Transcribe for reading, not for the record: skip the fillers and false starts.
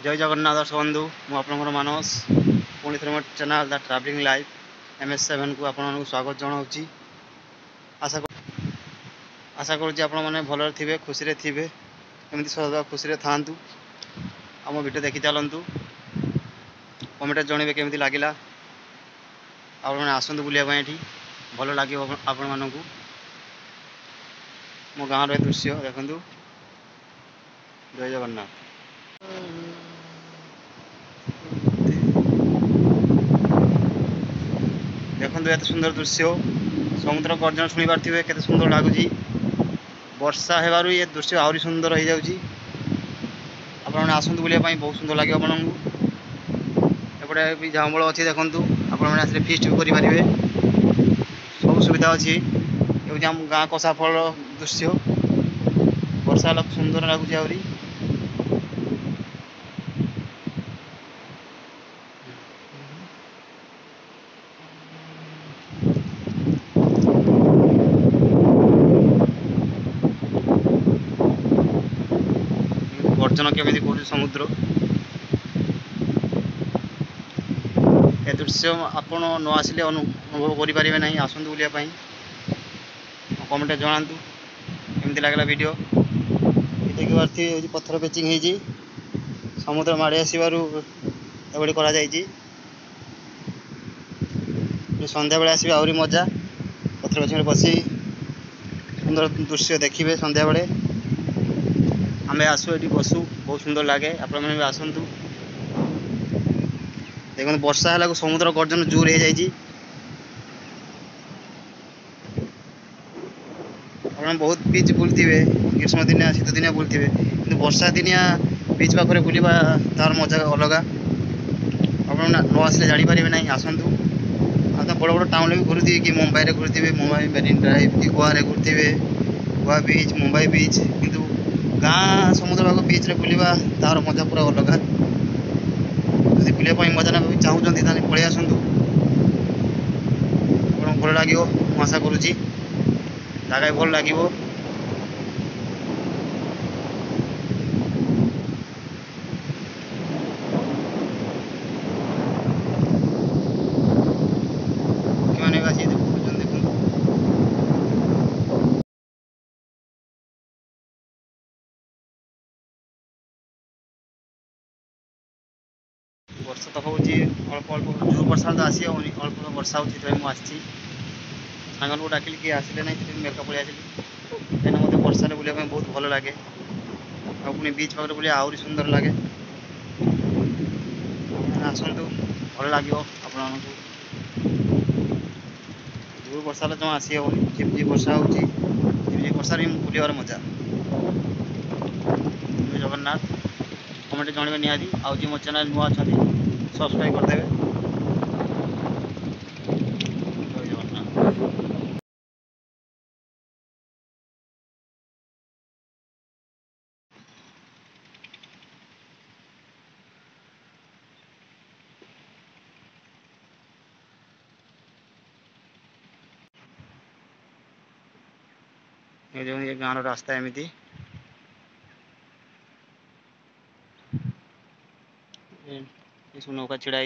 जय जगन्नाथ दर्शक बंधु मुझे मानस पुणी थे मोर channel the travelling life MS7 को आपको स्वागत जनाऊँगी। आशा करुँच आपण मैंने भल थे खुशी थे एमती सदा खुशी था आम भिडियो देखी चलतु कमेंट जनइबे केमती लगिला आप आसतु बुलाया ये भल लगे आपण मानू मो गाँव दृश्य देखु। जय जगन्नाथ। देखो ये सुंदर दृश्य समुद्र गर्जन शुणी पारे के सुंदर लगुच वर्षा होवर ये दृश्य आहरी सुंदर हो जाऊँगी। आपने आसतु बुलायाई बहुत सुंदर लगे आपटे भी झाऊबल अच्छी देखूँ आपने फिस्ट भी करेंगे सब सुविधा अच्छी ये आम गाँ कषा फल दृश्य वर्षा सुंदर लगुच आहरी गर्जन केमी कर समुद्र ए दृश्य आपण न आसिले अनुभव करेंगे ना आसतु बुलायाई कमेंट जनातु केमती लगला वीडियो देखी पार्थी पत्थर पेचिंग हो समुद्र माड़ी आसबार करा संध्या बेले आसवे आहरी मजा पत्थर पेचिंग बसी सुंदर दृश्य देखिए संध्या बेले आम आसू ये बसु बहुत सुंदर लगे आपण मैंने भी आसतु देखो वर्षा है समुद्र गर्जन जोर हो जाए आप बहुत बीच बुलते ग्रीष्म दिनिया शीत दिनिया बुलते कि वर्षा दिनिया बीच पाखे बुलवा तार मजा अलग आप न आसले जापर ना आसतु आप बड़ बड़ टाउन भी घूरुवे कि मुंबई घूरुवे मुंबई मेरीन ड्राइव कि गोवा घूरुवे गोवा बीच मुंबई बीच किंतु गाँ समुद्र भाग बीच रे बुलवा तार मजा पूरा अलग जब बुलायाई मजा ना चाहूँगी पलि आसतु आप भल लगे आशा करुँची जगह भल लगे वर्षा तो हूँ अल्प अल्प जो वर्षा तो आसी हेनी अल्प अल्प वर्षा होती सांग को डाकिली किए आसिले ना मेघ पलि आसिली कहीं मत वर्षा बुलाया बहुत भल लगे आ पुणी बीच पाखे बुले आहरी सुंदर लगे आसतु भल लगे आपण जो वर्षा जमा आसी हेनी झिपझिप वर्षा हो झिपझिप वर्षा बुलार मजा। जगन्नाथ कमेंट जानवे निहाती आज मो चैनल नुआ अच्छा सब्सक्राइब करदे। जय जगन्नाथ। ये गाँव रास्ता एमती नौका छिड़ा